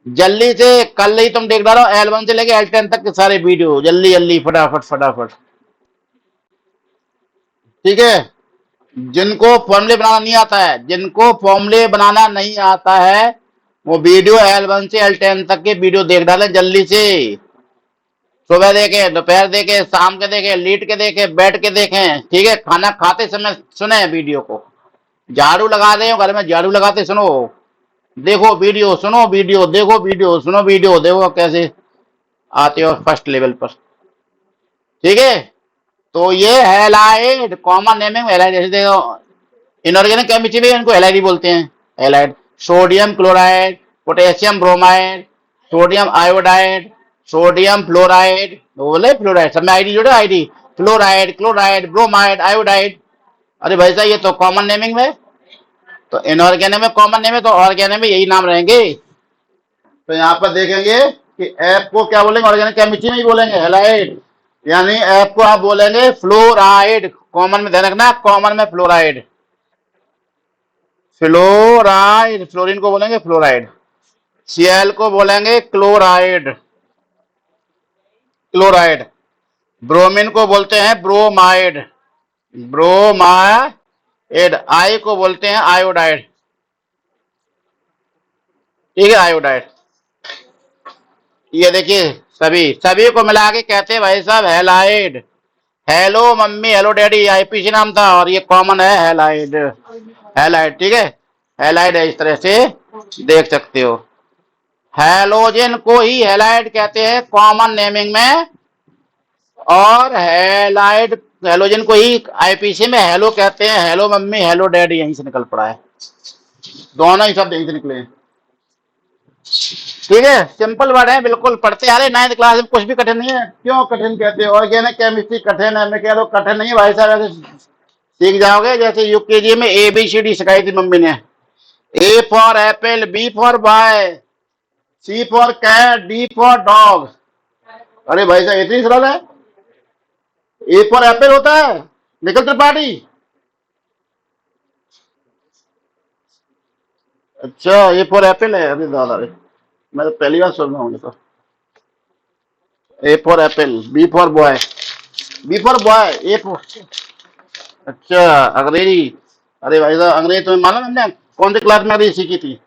जल्दी से। कल ही तुम देख डालो L1 से लेके L10 तक के सारे वीडियो, जल्दी जल्दी फटाफट फटाफट। ठीक है। जिनको फॉर्मूले बनाना नहीं आता है, जिनको फॉर्मूले बनाना नहीं आता है, वो वीडियो L1 से L10 तक के वीडियो देख डालें जल्दी से। सुबह देखे, दोपहर देखे, शाम के देखे, लेट के देखे, बैठ के देखें। ठीक है, खाना खाते समय सुने वीडियो को। झाड़ू लगा रहे हो घर में, झाड़ू लगाते सुनो, देखो वीडियो, सुनो वीडियो, देखो वीडियो, सुनो वीडियो, देखो कैसे आते हो फर्स्ट लेवल पर। ठीक है। तो ये हैलाइड कॉमन नेमिंग हैलाइड, जैसे देखो इनऑर्गेनिक केमिस्ट्री में इनको हैलाइड बोलते हैं। Halide sodium chloride, potassium bromide, sodium iodide, sodium fluoride, बोले फ्लोराइड सब में आईडी जोड़े, ID fluoride, chloride, bromide, iodide. अरे भाई साहब, ये तो कॉमन नेमिंग में। तो इनऑर्गेनिक में कॉमन नेम है, तो ऑर्गेनिक में यही नाम रहेंगे। तो यहाँ पर देखेंगे कि एफ को क्या बोलेंगे, ऑर्गेनिक केमिस्ट्री में ही बोलेंगे हैलाइड, यानी एफ को आप बोलेंगे फ्लोराइड। कॉमन में ध्यान रखना, कॉमन में फ्लोराइड, फ्लोराइड। फ्लोरीन को बोलेंगे फ्लोराइड, सीएल को बोलेंगे क्लोराइड, क्लोराइड। ब्रोमीन को बोलते हैं ब्रोमाइड, ब्रोमाइड। आई को बोलते हैं आयोडाइड। ठीक है, आयोडाइड। ये देखिए सभी सभी को मिला के कहते हैं भाई साहब halide. Hello mummy, hello daddy, IPC नाम था, और ये कॉमन है हैलाइड। हैलाइड, ठीक है, हैलाइड है, इस तरह से देख सकते हो। हैलोजन को ही हैलाइड कहते हैं कॉमन नेमिंग में, और हैलाइड हैलोजन को ही आईपीसी में हेलो कहते हैं। हेलो मम्मी, हेलो डैडी, यहीं से निकल पड़ा है, दोनों ही शब्द यहीं से निकले हैं। ठीक है, सिंपल वर्ड है, बिल्कुल पढ़ते आ रहे 9th क्लास में, कुछ भी कठिन नहीं है। क्यों कठिन कहते हो? ऑर्गेनिक केमिस्ट्री कठिन है? मैं कह रहा हूँ कठिन नहीं है भाई साहब, ऐसे सीख जाओगे जैसे यूकेजी में ABCD सिखाई थी मम्मी ने। A for apple, B for boy, C for cat, D for dog. अरे भाई साहब, इतनी सरल है। A फॉर एप्पल होता है, निखिल त्रिपाठी? अच्छा, A फॉर एप्पल है? अरे दादा रे, मैं तो पहली बार सुन रहा हूँ ये तो। A for apple, B for boy, B for boy, A for. अच्छा, अंग्रेजी। अरे भाई साहब, अंग्रेजी तुम्हें मालूम है हमने कौन सी क्लास में अंग्रेजी सीखी थी?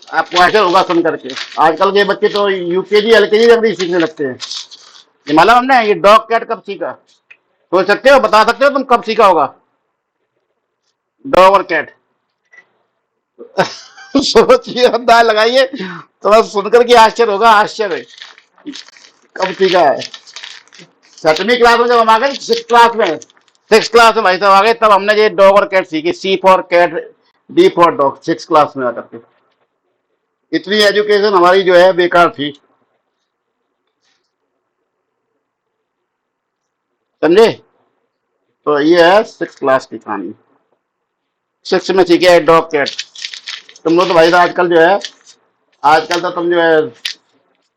आपको ऐसे होगा सुन करके, आजकल के बच्चे तो यूकेजी एलकेजी में अंग्रेजी सीखने लगते हैं। ये मालूम हमने ये डॉग कैट कब सीखा? सोच सकते हो, बता सकते हो तुम कब सीखा होगा डॉग और कैट? सोचिए, अंदाज लगाइए, तो सुनकर के आश्चर्य होगा, आश्चर्य कब सीखा है। 7वीं क्लास में जब हम आ गए, 6th क्लास में, 6th क्लास में भाई साहब आ गए, तब हमने ये डॉग और कैट सीखी। C for cat, D for dog, 6th class में आकर के। इतनी एजुकेशन हमारी जो है बेकार थी, समझे? तो ये है 6th क्लास की कहानी। 6 में सीखे है डॉग कैट। तुम लोग तो भाई साहब आजकल जो है, आजकल तो तुम जो है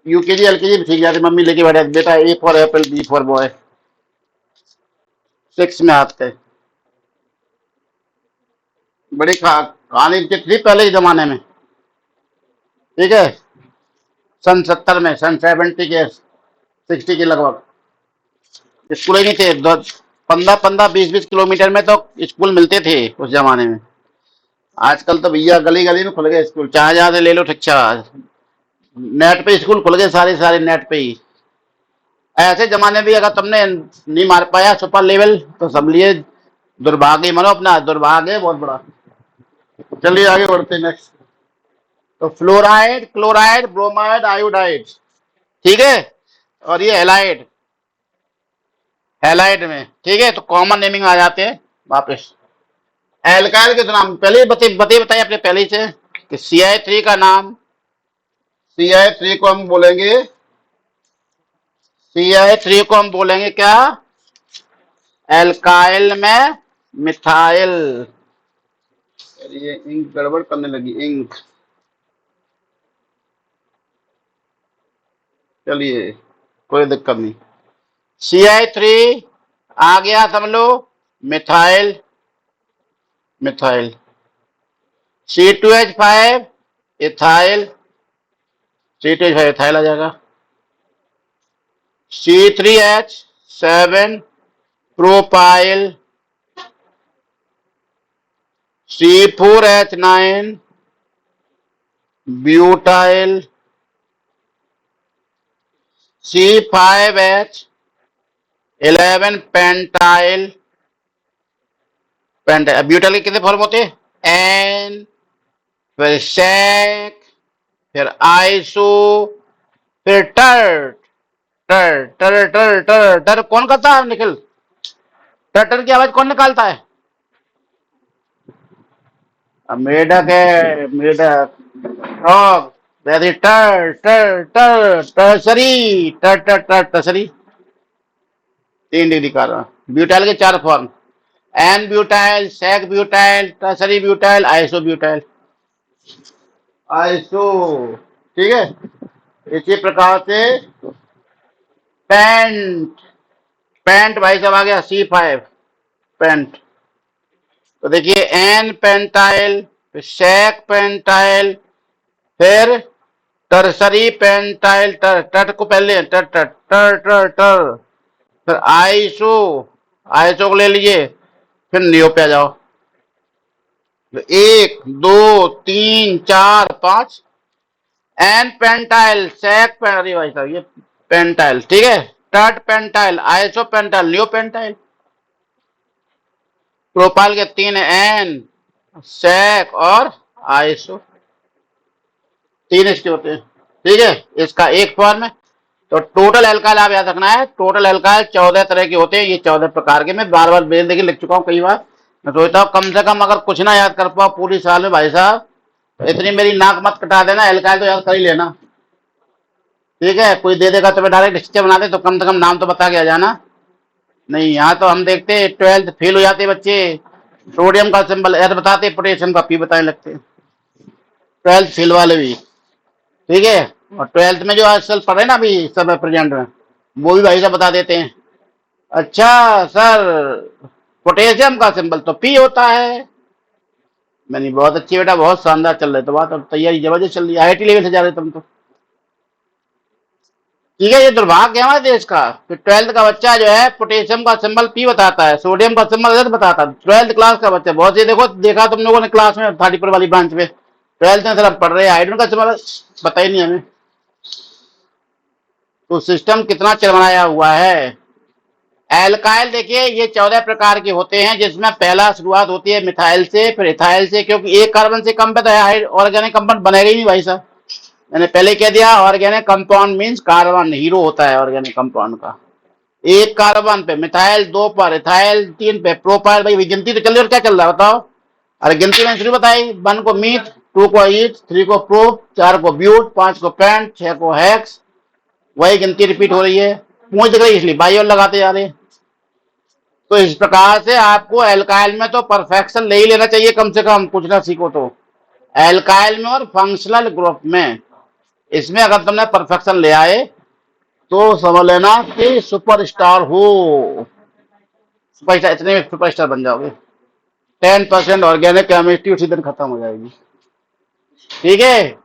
यूकेजी एलकेजी में सीख जाते, मम्मी लेके बैठे बेटा A for apple, B for boy, 6 में आते। बड़ी कहानी थी पहले के जमाने में। ठीक है, सन 70 में, सन 70 के 60 के लगभग स्कूल ही नहीं थे। 15 15 20 20 किलोमीटर में तो स्कूल मिलते थे उस जमाने में। आजकल तो भैया गली गली में खुल गए स्कूल, चाहे जहाँ से ले लो शिक्षा। नेट पे स्कूल खुल गए सारे सारे, नेट पे ही। ऐसे जमाने भी अगर तुमने नहीं मार पाया सुपर लेवल, तो सब लिए दुर्भाग्य मानो अपना, दुर्भाग्य बहुत बड़ा। चलिए आगे बढ़ते हैं नेक्स्ट। तो फ्लोराइड, क्लोराइड, ब्रोमाइड, आयोडाइड, ठीक है, और ये हेलाइड। हैलाइड में, ठीक है। तो कॉमन नेमिंग आ जाते हैं वापस। एल्काइल के नाम पहले बताइए अपने पहले से कि CH3 का नाम, CH3 को हम बोलेंगे, CH3 को हम बोलेंगे क्या, एल्काइल में मिथाइल। ये इंक गड़बड़ करने लगी इंक, चलिए कोई दिक्कत नहीं। CH3 आ गया समझ लो methyl, methyl. C2H5 ethyl, C2H5 ethyl आ जाएगा। C3H7 propyl, C4H9 butyl, C5H11 pentyl, butyl के कितने फॉर्म होते हैं, एन, फिर सेक, फिर आइसो, फिर टर। टर टर टर टर टर कौन करता है निखिल, टर की आवाज कौन निकालता है, मेढक है मेढक, फ्रॉग। वैसे टर टर टर टर्सरी, टर टर टर टर्सरी, 3 डिग्री कार्बन। ब्यूटाइल के 4 form, n butyl, sec butyl, tertiary butyl, isobutyl, iso, ठीक है। इसी प्रकार से पेंट, पेंट भाई साहब आ गया C5 पेंट। तो देखिए एन पेंटाइल, फिर सेक पेंटाइल, फिर टर्सरी पेंटाइल, टर टर को पहले टर टर टर टर टर, फिर आइसो, आइसो को ले लीजिए, फिर नियो पे आ जाओ। तो 1 2 3 4 5, एन पेंटाइल, सेक अरे भाई साहब ये पेंटाइल, ठीक है। Tert pentyl, iso pentyl, neo pentyl. Propyl के 3 एन, सेक और आइसो, 3 इसके होते हैं, ठीक है। इसका एक फॉर्म है। तो टोटल एल्काइल आप याद रखना है, टोटल एल्काइल 14 तरह के होते हैं, ये 14 प्रकार के। मैं बार बार बेल देखिए लिख चुका हूँ कई बार। मैं सोचता हूँ कम से कम अगर कुछ ना याद कर पाओ पूरी साल में भाई साहब, तो इतनी मेरी नाक मत कटा देना, एल्काइल तो याद कर ही लेना, ठीक है। कोई दे देगा तो मैं डायरेक्ट स्ट्रक्चर बना दे, तो कम से कम नाम तो बता के आ जाना। नहीं यहाँ तो हम देखते 12th फेल हो जाते बच्चे, सोडियम का सिंबल एस बताते, पोटेशियम का पी बताने लगते, 12th फेल वाले भी, ठीक है। और 12th में जो आजकल पढ़े ना अभी समय प्रेजेंट में, वो भी भाई साहब बता देते हैं। अच्छा सर पोटेशियम का सिंबल तो पी होता है। मैंने बहुत अच्छी बेटा, बहुत शानदार चल रहे, तो बात अब तैयारी जबरदस्त चल रही है, IIT लेवल से जा रहे तुम तो, ठीक है। ये दुर्भाग्य है हमारे देश का कि 12th का बच्चा जो है पोटेशियम का सिंबल पी बताता है, सोडियम का सिंबल एस बताता है। 12th क्लास का बच्चा बहुत से देखो, देखा तुम लोगों ने क्लास में 34 वाली ब्रांच में 12th में सिर्फ पढ़ रहे हैं हाइड्रोजन का सिंबल पता ही नहीं हमें। तो सिस्टम कितना चरमराया हुआ है। एल्काइल देखिए ये 14 प्रकार के होते हैं, जिसमें पहला शुरुआत होती है मिथाइल से, फिर इथाइल से, क्योंकि एक कार्बन से कम पे तो ऑर्गेनिक कंपाउंड बनेगा ही नहीं भाई साहब। मैंने पहले कह दिया organic compound means carbon hero होता है ऑर्गेनिक कंपाउंड का। एक कार्बन पे मिथाइल, 2 पर इथाइल, 3 पे प्रोपाइल। भाई गिनती तो चल रही और क्या चल रहा है बताओ। अरे गिनती मैंने शुरू बताई, 1 को मीथ, 2 को ईथ, 3 को प्रोप, 4 को ब्यूट, 5 को पेंट, 6 को हेक्स। वही गिनती रिपीट हो रही है, पूछ दिख रही इसलिए बाई और लगाते जा रहे हैं। तो इस प्रकार से आपको एल्काइल में तो परफेक्शन ले ही लेना चाहिए कम से कम, कुछ ना सीखो तो। एल्काइल में और फंक्शनल ग्रुप में, इसमें अगर तुमने परफेक्शन ले आए तो समझ लेना कि सुपरस्टार हो, सुपरस्टार, इतने में सुपरस्टार बन जाओगे। 10% ऑर्गेनिक केमिस्ट्री उसी दिन खत्म हो जाएगी, ठीक है। तो